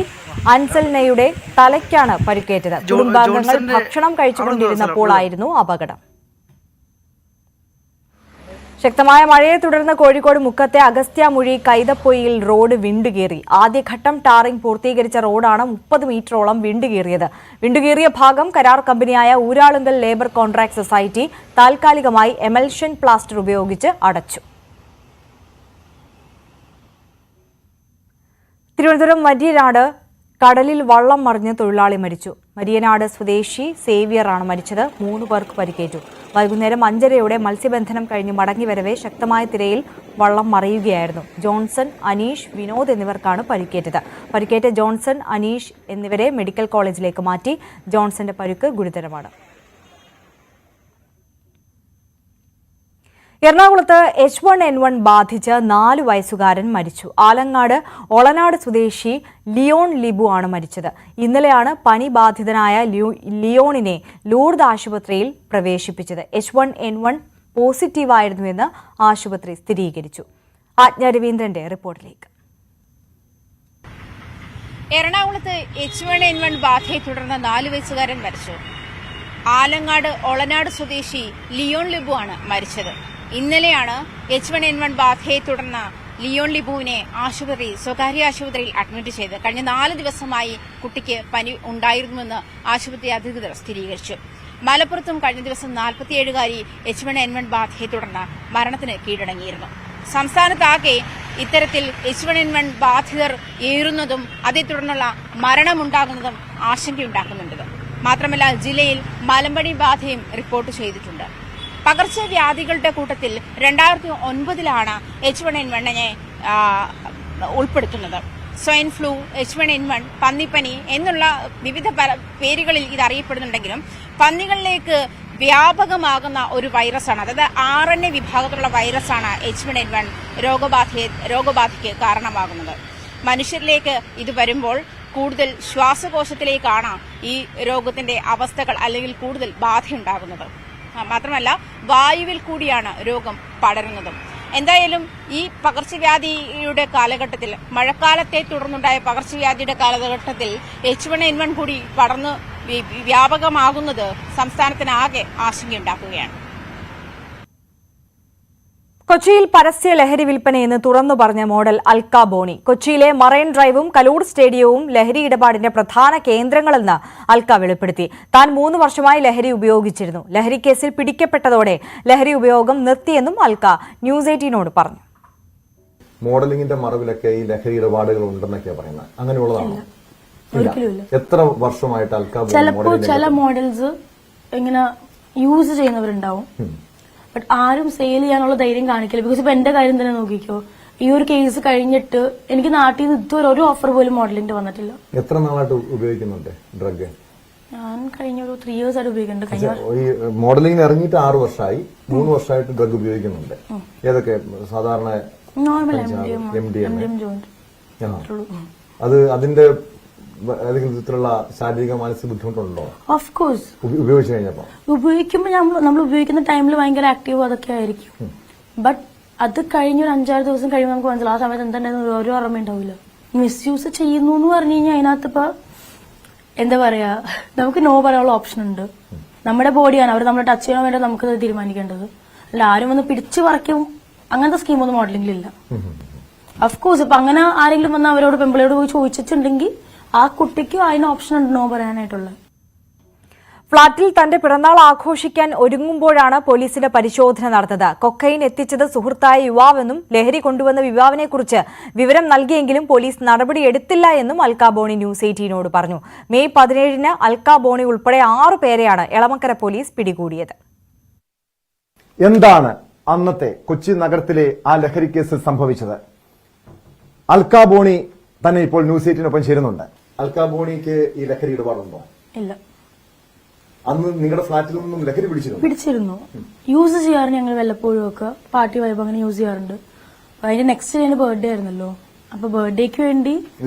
[SPEAKER 1] അൻസൽനയുടെ തലയ്ക്കാണ് പരിക്കേറ്റത്. കുടുംബാംഗങ്ങൾ ഭക്ഷണം കഴിച്ചുകൊണ്ടിരുന്നപ്പോഴായിരുന്നു അപകടം. ശക്തമായ മഴയെ തുടർന്ന് കോഴിക്കോട് മുക്കത്തെ അഗസ്ത്യാമുഴി കൈതപ്പൊയിൽ റോഡ് വിണ്ടുകീറി. ആദ്യഘട്ടം ടാറിംഗ് പൂർത്തീകരിച്ച റോഡാണ് 30 മീറ്ററോളം വിണ്ടുകീറിയത്. വിണ്ടുകീറിയ ഭാഗം കരാർ കമ്പനിയായ ഊരാളുങ്കൽ ലേബർ കോൺട്രാക്ട് സൊസൈറ്റി താൽക്കാലികമായി എമൽഷൻ പ്ലാസ്റ്റർ ഉപയോഗിച്ച് അടച്ചു. തിരുവനന്തപുരം മരിയനാട് കടലിൽ വള്ളം മറിഞ്ഞ് തൊഴിലാളി മരിച്ചു. മരിയനാട് സ്വദേശി സേവ്യറാണ് മരിച്ചത്. 3 പേർക്ക് പരിക്കേറ്റു. വൈകുന്നേരം 5:30 മത്സ്യബന്ധനം കഴിഞ്ഞ് മടങ്ങിവരവെ ശക്തമായ തിരയിൽ വള്ളം മറിയുകയായിരുന്നു. ജോൺസൺ, അനീഷ്, വിനോദ് എന്നിവർക്കാണ് പരിക്കേറ്റത്. പരിക്കേറ്റ ജോൺസൺ, അനീഷ് എന്നിവരെ മെഡിക്കൽ കോളേജിലേക്ക് മാറ്റി. ജോൺസന്റെ പരിക്ക് ഗുരുതരമാണ്. എറണാകുളത്ത് H1N1 ബാധിച്ച് 4 വയസ്സുകാരൻ മരിച്ചു. ആലങ്ങാട് ഒളനാട് സ്വദേശി ലിയോൺ ലിബു ആണ് മരിച്ചത്. ഇന്നലെയാണ് പനി ബാധിതനായ ലിയോണിനെ ലൂർദ് ആശുപത്രിയിൽ പ്രവേശിപ്പിച്ചത്. H1N1 പോസിറ്റീവായിരുന്നുവെന്ന് ആശുപത്രി സ്ഥിരീകരിച്ചു. ആജ്ഞ രവീന്ദ്രന്റെ റിപ്പോർട്ടിലേക്ക്.
[SPEAKER 13] എറണാകുളത്ത് H1N1 ബാധയെ തുടർന്ന് 4 വയസ്സുകാരൻ മരിച്ചു. ആലങ്ങാട് ഒളനാട് സ്വദേശി ലിയോൺ ലിബു ആണ് മരിച്ചത്. ഇന്നലെയാണ് H1N1 ബാധയെ തുടർന്ന് ലിയോൺ ലിബുവിനെ സ്വകാര്യ ആശുപത്രിയിൽ അഡ്മിറ്റ് ചെയ്ത്. കഴിഞ്ഞ 4 ദിവസമായി കുട്ടിക്ക് പനി ഉണ്ടായിരുന്നുവെന്ന് ആശുപത്രി അധികൃതർ സ്ഥിരീകരിച്ചു. മലപ്പുറത്തും കഴിഞ്ഞ ദിവസം 47-കാരി H1N1 ബാധയെ തുടർന്ന് മരണത്തിന് കീഴടങ്ങിയിരുന്നു. സംസ്ഥാനത്താകെ ഇത്തരത്തിൽ H1N1 ബാധിതർ ഏറുന്നതും അതേ തുടർന്നുള്ള മരണമുണ്ടാകുന്നതും ആശങ്കയുണ്ടാക്കുന്നുണ്ട്. മാത്രമല്ല ജില്ലയിൽ മലമ്പനി ബാധയും റിപ്പോർട്ട് ചെയ്തിട്ടുണ്ട്. പകർച്ചവ്യാധികളുടെ കൂട്ടത്തിൽ 2009 H1N1 ഉൾപ്പെടുത്തുന്നത്. സ്വൈൻ ഫ്ലൂ, H1N1, പന്നിപ്പനി എന്നുള്ള വിവിധ പേരുകളിൽ ഇത് അറിയപ്പെടുന്നുണ്ടെങ്കിലും പന്നികളിലേക്ക് വ്യാപകമാകുന്ന ഒരു വൈറസാണ്, അതായത് RNA വിഭാഗത്തിലുള്ള വൈറസാണ് H1N1 രോഗബാധയ്ക്ക് കാരണമാകുന്നത്. മനുഷ്യരിലേക്ക് ഇത് വരുമ്പോൾ കൂടുതൽ ശ്വാസകോശത്തിലേക്കാണ് ഈ രോഗത്തിന്റെ അവസ്ഥകൾ അല്ലെങ്കിൽ കൂടുതൽ ബാധയുണ്ടാകുന്നത്. മാത്രമല്ല വായുവിൽ കൂടിയാണ് രോഗം പടരുന്നതും. എന്തായാലും ഈ പകർച്ചവ്യാധിയുടെ കാലഘട്ടത്തിൽ, മഴക്കാലത്തെ തുടർന്നുണ്ടായ പകർച്ചവ്യാധിയുടെ കാലഘട്ടത്തിൽ H1N1 കൂടി പടർന്ന് വ്യാപകമാകുന്നത് സംസ്ഥാനത്തിനാകെ ആശങ്കയുണ്ടാക്കുകയാണ്.
[SPEAKER 1] കൊച്ചിയിൽ പരസ്യ ലഹരി വിൽപ്പനയെന്ന് തുറന്നു പറഞ്ഞ മോഡൽ അൽക്ക ബോണി. കൊച്ചിയിലെ മറൈൻ ഡ്രൈവും കലൂർ സ്റ്റേഡിയവും ലഹരി ഇടപാടിന്റെ പ്രധാന കേന്ദ്രങ്ങളെന്ന് അൽക്ക വെളിപ്പെടുത്തി. താൻ 3 വർഷമായി ലഹരി ഉപയോഗിച്ചിരുന്നു. ലഹരി കേസിൽ പിടിക്കപ്പെട്ടതോടെ ലഹരി ഉപയോഗം നിർത്തിയെന്നും അൽക്ക ന്യൂസ് 18നോട് പറഞ്ഞു.
[SPEAKER 14] മോഡലിംഗിന്റെ മറവിലൊക്കെ ഈ ലഹരി ഇടപാടുകൾ ഉണ്ടെന്നൊക്കെയാ പറയുന്നത്. അങ്ങനെയുള്ളതാണോ? എത്ര വർഷമായിട്ട് അൽക്ക
[SPEAKER 15] ചിലപ്പോൾ ചില മോഡൽസ് ഇങ്ങനെ യൂസ് ചെയ്യുന്നവരുണ്ടാവും, ബട്ട് ആരും സെയിൽ ചെയ്യാനുള്ള ധൈര്യം കാണിക്കില്ല. ബിക്കോസ് ഇപ്പൊ എന്റെ കാര്യം തന്നെ നോക്കിക്കോ, ഈ ഒരു കേസ് കഴിഞ്ഞിട്ട് എനിക്ക് നാട്ടിൽ നിന്ന് ഇതുവരെ ഒരു ഓഫർ പോലും മോഡലിന്റെ വന്നിട്ടില്ല.
[SPEAKER 14] എത്ര നാളായിട്ട് ഉപയോഗിക്കുന്നുണ്ട് ഡ്രഗ്?
[SPEAKER 15] ഞാൻ കഴിഞ്ഞ ഒരു 3 years ആയിട്ട് ഉപയോഗിക്കുന്നുണ്ട്.
[SPEAKER 14] ഈ മോഡലിംഗിന് ഇറങ്ങിയിട്ട് 6 വർഷമായി, 3 വർഷമായിട്ട് ഡ്രഗ് ഉപയോഗിക്കുന്നുണ്ട്. ഏതൊക്കെ? സാധാരണ
[SPEAKER 15] നോർമൽ
[SPEAKER 14] MDMA അത് അതിന്റെ ഏതെങ്കിലും വിധത്തിലുള്ള ശാരീരിക മാനസിക ബുദ്ധിമുട്ടുണ്ടോ?
[SPEAKER 15] Of course.
[SPEAKER 14] ഉപയോഗിച്ചു കഴിഞ്ഞപ്പോ
[SPEAKER 15] ഉപയോഗിക്കുമ്പോൾ നമ്മൾ ഉപയോഗിക്കുന്ന ടൈമിൽ ഭയങ്കര ആക്റ്റീവ് അതൊക്കെ ആയിരിക്കും, ബട്ട് അത് കഴിഞ്ഞൊരു 5-6 ദിവസം കഴിയുമ്പോൾ നമുക്ക് മനസ്സിലാവും ആ സമയത്ത് എന്തായിരുന്നു ഓരോ ഓർമ്മ ഉണ്ടാവില്ല. മിസ്യൂസ് ചെയ്യുന്നു എന്ന് പറഞ്ഞു കഴിഞ്ഞാൽ അതിനകത്ത് ഇപ്പൊ എന്താ പറയാ, നമുക്ക് നോ പറയാനുള്ള ഓപ്ഷൻ ഉണ്ട്. നമ്മുടെ ബോഡിയാണ്, അവർ നമ്മളെ ടച്ച് ചെയ്യാൻ വേണ്ടി നമുക്ക് തീരുമാനിക്കേണ്ടത്. അല്ല ആരും വന്ന് പിടിച്ചു പറിക്കും അങ്ങനത്തെ സ്കീമൊന്നും മോഡലിംഗിലില്ല. അഫ്കോഴ്സ് ഇപ്പൊ അങ്ങനെ ആരെങ്കിലും വന്ന് അവരോട് പെമ്പിളയോട് പോയി ചോദിച്ചിട്ടുണ്ടെങ്കിൽ ആ കുട്ടിക്ക് അതിന് ഓപ്ഷൻ ഉണ്ട് നോ പറയാനായിട്ടുള്ള.
[SPEAKER 1] ഫ്ളാറ്റിൽ തന്റെ പിറന്നാൾ ആഘോഷിക്കാൻ ഒരുങ്ങുമ്പോഴാണ് പോലീസിന്റെ പരിശോധന നടന്നത്. കൊക്കൈൻ എത്തിച്ചത് സുഹൃത്തായ യുവാവെന്നും ലഹരി കൊണ്ടുവന്ന യുവാവിനെക്കുറിച്ച് വിവരം നൽകിയെങ്കിലും പോലീസ് നടപടിയെടുത്തില്ല എന്നും അൽക്ക ബോണി ന്യൂസ് 18നോട് പറഞ്ഞു. മെയ് 17 അൽക്ക ബോണി ഉൾപ്പെടെ 6 പേരെയാണ് എളമക്കര പോലീസ് പിടികൂടിയത്.
[SPEAKER 6] എന്താണ് അന്നത്തെ കൊച്ചി നഗരത്തിലെ ആ ലഹരി കേസിൽ സംഭവിച്ചത്? അൽക്ക ബോണി തന്നെ ഇപ്പോൾ ന്യൂസ് 18നൊപ്പം ചേരുന്നുണ്ട്. അൽക്ക ബോണിക്ക് ഈ ലഹരി ഇടപാടുണ്ടോ?
[SPEAKER 15] ഇല്ല.
[SPEAKER 6] അന്ന് നിങ്ങളുടെ ഫ്ളാറ്റിൽ നിന്നും ലഹരി
[SPEAKER 15] പിടിച്ചിരുന്നു. യൂസ് ചെയ്യാറുണ്ട് ഞങ്ങൾ വല്ലപ്പോഴും ഒക്കെ, പാർട്ടി വൈബ് അങ്ങനെ യൂസ് ചെയ്യാറുണ്ട്. അതിന്റെ നെക്സ്റ്റ് ഡേ ബർത്ത്ഡേ ആയിരുന്നല്ലോ, അപ്പൊ ബർത്ത്ഡേക്ക് വേണ്ടി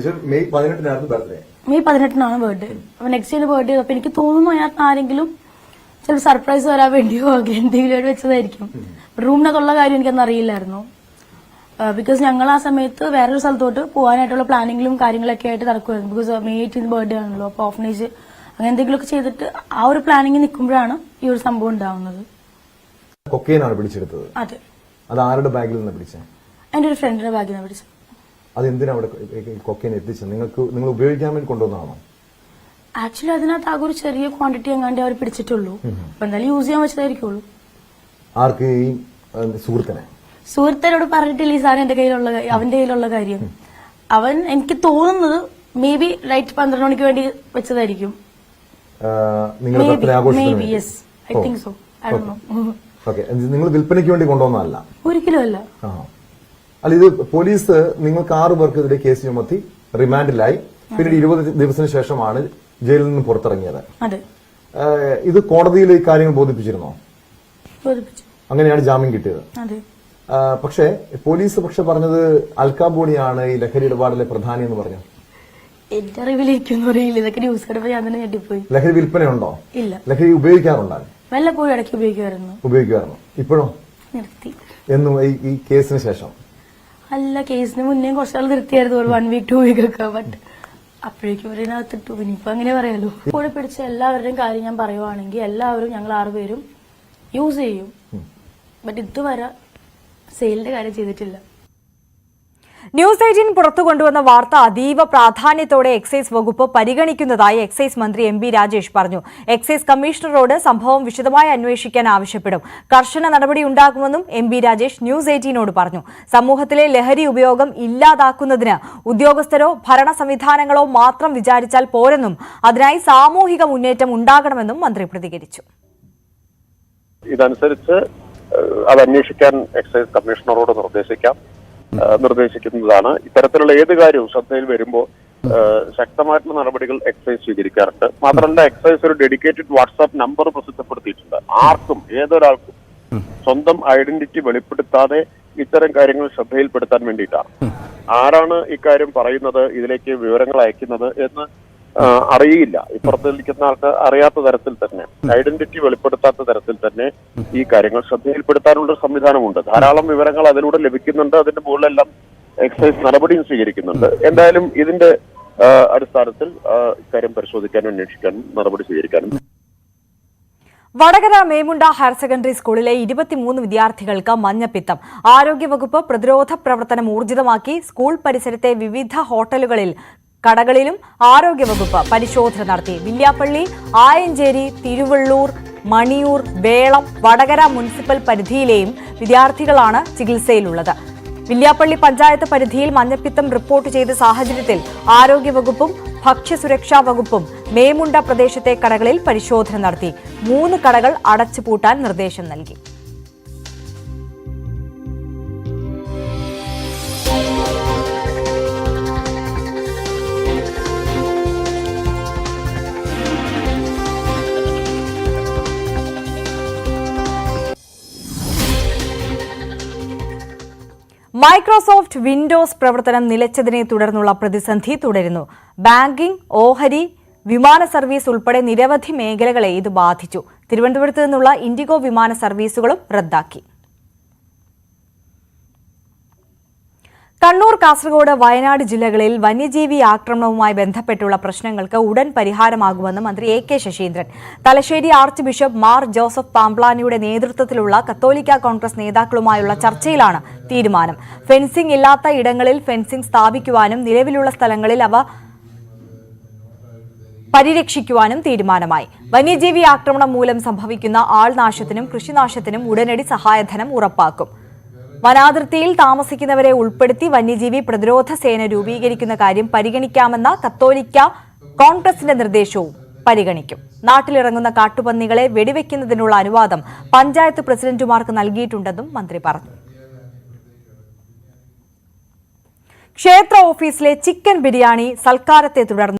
[SPEAKER 14] മെയ് 18 ബർത്ത്ഡേ.
[SPEAKER 15] May 18 birthday. അപ്പൊ നെക്സ്റ്റ് ഡേ ബർത്ത്ഡേ. അപ്പൊ എനിക്ക് തോന്നുന്നു അതിനകത്ത് ആരെങ്കിലും ചില സർപ്രൈസ് വരാൻ വേണ്ടിയോ എന്തെങ്കിലും വെച്ചതായിരിക്കും. റൂമിനകത്തുള്ള കാര്യം എനിക്കൊന്നും അറിയില്ലായിരുന്നു. ബിക്കോസ് ഞങ്ങൾ ആ സമയത്ത് വേറൊരു സ്ഥലത്തോട്ട് പോകാനായിട്ടുള്ള പ്ലാനിങ്ങിലും കാര്യങ്ങളൊക്കെ ആയിട്ട് നടക്കുമായിരുന്നു. ബിക്കോസ് മെയ് 18 ബർത്ത്ഡേ ആണല്ലോ, അപ്പൊ ഓഫനേജ് അങ്ങനെ എന്തെങ്കിലുമൊക്കെ ചെയ്തിട്ട് ആ ഒരു പ്ലാനിങ് നിൽക്കുമ്പോഴാണ് ഈ ഒരു സംഭവം ഉണ്ടാവുന്നത്.
[SPEAKER 14] കൊക്കൈനാണ് പിടിച്ചെടുത്തത്?
[SPEAKER 15] അതെ.
[SPEAKER 14] അത് ആരുടെ ബാഗിൽ നിന്ന് പിടിച്ചത്?
[SPEAKER 15] എന്റെ ഒരു ഫ്രണ്ടിന്റെ ബാഗിൽ നിന്ന് പിടിച്ചത്.
[SPEAKER 14] അത് എന്തിനാ അവിടെ കൊക്കൈൻ എത്തിച്ചത്? നിങ്ങൾ ഉപയോഗിക്കാൻ വേണ്ടി കൊണ്ടുവന്നതാണോ?
[SPEAKER 15] ആക്ച്വലി അതിനകത്ത് ആകെ ഒരു ചെറിയ ക്വാണ്ടിറ്റി എങ്ങാണ്ട് അവർ പിടിച്ചിട്ടുള്ളൂ. അപ്പൊ എന്തായാലും യൂസ് ചെയ്യാൻ വെച്ചതായിരിക്കുള്ളൂ.
[SPEAKER 14] ആർക്ക്? ഈ
[SPEAKER 15] സുഹൃത്തിനോട് പറഞ്ഞിട്ടില്ല ഈ സാധനം എന്റെ കയ്യിലുള്ള അവന്റെ കയ്യിലുള്ള കാര്യം. അവൻ എനിക്ക് തോന്നുന്നത് മേ ബി റൈറ്റ് 12 മണിക്ക് വേണ്ടി വെച്ചതായിരിക്കും.
[SPEAKER 14] നിങ്ങൾ വിൽപ്പനയ്ക്ക് വേണ്ടി കൊണ്ടുവന്നതല്ല?
[SPEAKER 15] ഒരിക്കലും അല്ല.
[SPEAKER 14] അല്ല, ഇത് പോലീസ് നിങ്ങൾക്ക് 6 പേർക്കെതിരെ കേസ് ചുമത്തി റിമാൻഡിലായി. പിന്നീട് 20 ദിവസത്തിന് ശേഷമാണ് ജയിലിൽ നിന്ന് പുറത്തിറങ്ങിയത്.
[SPEAKER 15] അതെ.
[SPEAKER 14] ഇത് കോടതിയിൽ ഈ കാര്യങ്ങൾ ബോധിപ്പിച്ചിരുന്നോ?
[SPEAKER 15] ബോധിപ്പിച്ചു.
[SPEAKER 14] അങ്ങനെയാണ് ജാമ്യം കിട്ടിയത്.
[SPEAKER 15] അതെ.
[SPEAKER 14] പക്ഷേ പോലീസ് പറഞ്ഞത് അൽക്ക ബോണിയാണ് ഈ ലഹരി ഇടപാടിലെ പ്രധാനി എന്ന് പറഞ്ഞു.
[SPEAKER 15] എന്റെ അറിവിലിരിക്കുന്നു അറിയില്ല, ഇതൊക്കെ ന്യൂസ് കണ്ടപ്പോൾ ഞാൻ തന്നെ ഞെട്ടിപ്പോയി.
[SPEAKER 14] ലഹരി വിൽപ്പനയുണ്ടോ?
[SPEAKER 15] ഇല്ല.
[SPEAKER 14] ലഹരി ഉപയോഗിക്കാറുണ്ടോ?
[SPEAKER 15] വല്ലപ്പോഴും ഇടയ്ക്ക് ഉപയോഗിക്കുമായിരുന്നു.
[SPEAKER 14] ഇപ്പോഴോ?
[SPEAKER 15] നിർത്തി.
[SPEAKER 14] എന്നും ഈ കേസിന് ശേഷം?
[SPEAKER 15] അല്ല, കേസിന് മുന്നേ കുറച്ചാൾ നിർത്തിയായിരുന്നു, ഒരു 1 വീക്ക് 2 വീക്ക് ഒക്കെ. ബട്ട് അപ്പോഴേക്കും അവരിനകത്തിട്ടു. ഇനിയിപ്പോ അങ്ങനെ പറയാലോ. കൂടെ പിടിച്ച എല്ലാവരുടെയും കാര്യം ഞാൻ പറയുവാണെങ്കിൽ എല്ലാവരും ഞങ്ങൾ 6 പേരും യൂസ് ചെയ്യും. ബട്ട് ഇതുവരെ സെയിലിന്റെ കാര്യം ചെയ്തിട്ടില്ല.
[SPEAKER 1] ന്യൂസ് 18 പുറത്തു കൊണ്ടുവന്ന വാർത്ത അതീവ പ്രാധാന്യത്തോടെ എക്സൈസ് വകുപ്പ് പരിഗണിക്കുന്നതായി എക്സൈസ് മന്ത്രി എം ബി രാജേഷ് പറഞ്ഞു. എക്സൈസ് കമ്മീഷണറോട് സംഭവം വിശദമായി അന്വേഷിക്കാൻ ആവശ്യപ്പെടും. കർശന നടപടിയുണ്ടാകുമെന്നും എം ബി രാജേഷ് ന്യൂസ് 18നോട് പറഞ്ഞു. സമൂഹത്തിലെ ലഹരി ഉപയോഗം ഇല്ലാതാക്കുന്നതിന് ഉദ്യോഗസ്ഥരോ ഭരണ സംവിധാനങ്ങളോ മാത്രം വിചാരിച്ചാൽ പോരെന്നും അതിനായി സാമൂഹിക മുന്നേറ്റം ഉണ്ടാകണമെന്നും മന്ത്രി പ്രതികരിച്ചു.
[SPEAKER 8] ഇതനുസരിച്ച് അത് അന്വേഷിക്കാൻ എക്സൈസ് കമ്മീഷണറോട് നിർദ്ദേശിക്കുന്നതാണ്. ഇത്തരത്തിലുള്ള ഏത് കാര്യവും ശ്രദ്ധയിൽ വരുമ്പോൾ ശക്തമായിട്ടുള്ള നടപടികൾ എക്സൈസ് സ്വീകരിക്കാറുണ്ട്. മാത്രമല്ല, എക്സൈസ് ഒരു ഡെഡിക്കേറ്റഡ് വാട്സാപ്പ് നമ്പർ പ്രസിദ്ധപ്പെടുത്തിയിട്ടുണ്ട്. ആർക്കും ഏതൊരാൾക്കും സ്വന്തം ഐഡന്റിറ്റി വെളിപ്പെടുത്താതെ ഇത്തരം കാര്യങ്ങൾ ശ്രദ്ധയിൽപ്പെടുത്താൻ വേണ്ടിയിട്ടാണ്. ആരാണ് ഇക്കാര്യം പറയുന്നത്, ഇതിലേക്ക് വിവരങ്ങൾ അയക്കുന്നത് എന്ന് അറിയില്ല. ഇപ്പുറത്തിരിക്കുന്ന ആൾക്ക് അറിയാത്ത തരത്തിൽ തന്നെ, ഐഡന്റിറ്റി വെളിപ്പെടുത്താത്ത തരത്തിൽ തന്നെ ഈ കാര്യങ്ങൾ ശ്രദ്ധയിൽപ്പെടുത്താനുള്ള സംവിധാനമുണ്ട്. ധാരാളം വിവരങ്ങൾ അതിലൂടെ ലഭിക്കുന്നുണ്ട്. അതിന്റെ മുകളിലെല്ലാം എക്സൈസ് നടപടിയും സ്വീകരിക്കുന്നുണ്ട്. എന്തായാലും ഇതിന്റെ അടിസ്ഥാനത്തിൽ ഇക്കാര്യം പരിശോധിക്കാനും അന്വേഷിക്കാനും നടപടി സ്വീകരിക്കാനും.
[SPEAKER 1] വടകര മേമുണ്ട ഹയർ സെക്കൻഡറി സ്കൂളിലെ 23 വിദ്യാർത്ഥികൾക്ക് മഞ്ഞപ്പിത്തം. ആരോഗ്യവകുപ്പ് പ്രതിരോധ പ്രവർത്തനം ഊർജിതമാക്കി. സ്കൂൾ പരിസരത്തെ വിവിധ ഹോട്ടലുകളിൽ കടകളിലും ആരോഗ്യവകുപ്പ് പരിശോധന നടത്തി. വില്യാപ്പള്ളി, ആയഞ്ചേരി, തിരുവള്ളൂർ, മണിയൂർ, വേളം, വടകര മുനിസിപ്പൽ പരിധിയിലെയും വിദ്യാർത്ഥികളാണ് ചികിത്സയിലുള്ളത്. വില്യാപ്പള്ളി പഞ്ചായത്ത് പരിധിയിൽ മഞ്ഞപ്പിത്തം റിപ്പോർട്ട് ചെയ്ത സാഹചര്യത്തിൽ ആരോഗ്യവകുപ്പും ഭക്ഷ്യസുരക്ഷാ വകുപ്പും മേമുണ്ട പ്രദേശത്തെ കടകളിൽ പരിശോധന നടത്തി. 3 കടകൾ അടച്ചുപൂട്ടാൻ നിർദ്ദേശം നൽകി. മൈക്രോസോഫ്റ്റ് വിൻഡോസ് പ്രവർത്തനം നിലച്ചതിനെ തുടർന്നുള്ള പ്രതിസന്ധി തുടരുന്നു. ബാങ്കിംഗ്, ഓഹരി, വിമാന സർവീസ് ഉൾപ്പെടെ നിരവധി മേഖലകളെ ഇത് ബാധിച്ചു. തിരുവനന്തപുരത്ത് നിന്നുള്ള ഇൻഡിഗോ വിമാന സർവീസുകളും റദ്ദാക്കി. കണ്ണൂർ, കാസർഗോഡ്, വയനാട് ജില്ലകളിൽ വന്യജീവി ആക്രമണവുമായി ബന്ധപ്പെട്ടുള്ള പ്രശ്നങ്ങൾക്ക് ഉടൻ പരിഹാരമാകുമെന്ന് മന്ത്രി A K Saseendran. Thalassery archbishop Mar Joseph പാംപ്ലാനിയുടെ നേതൃത്വത്തിലുള്ള കത്തോലിക്ക കോൺഗ്രസ് നേതാക്കളുമായുള്ള ചർച്ചയിലാണ് തീരുമാനം. ഫെൻസിംഗ് ഇല്ലാത്ത ഇടങ്ങളിൽ ഫെൻസിംഗ് സ്ഥാപിക്കുവാനും നിലവിലുള്ള സ്ഥലങ്ങളിൽ അവ പരിരക്ഷിക്കുവാനും തീരുമാനമായി. വന്യജീവി ആക്രമണം മൂലം സംഭവിക്കുന്ന ആൾനാശത്തിനും കൃഷിനാശത്തിനും ഉടനടി സഹായധനം ഉറപ്പാക്കും. വനാതിർത്തിയിൽ താമസിക്കുന്നവരെ ഉൾപ്പെടുത്തി വന്യജീവി പ്രതിരോധ സേന രൂപീകരിക്കുന്ന കാര്യം പരിഗണിക്കാമെന്ന കത്തോലിക്ക കോൺഗ്രസിന്റെ നിർദ്ദേശവും പരിഗണിക്കും. നാട്ടിലിറങ്ങുന്ന കാട്ടുപന്നികളെ വെടിവെക്കുന്നതിനുള്ള അനുവാദം പഞ്ചായത്ത് പ്രസിഡന്റുമാർക്ക് നൽകിയിട്ടുണ്ടെന്നും മന്ത്രി പറഞ്ഞു. ക്ഷേത്ര ഓഫീസിലെ ചിക്കൻ ബിരിയാണി സൽക്കാരത്തെ തുടർന്ന്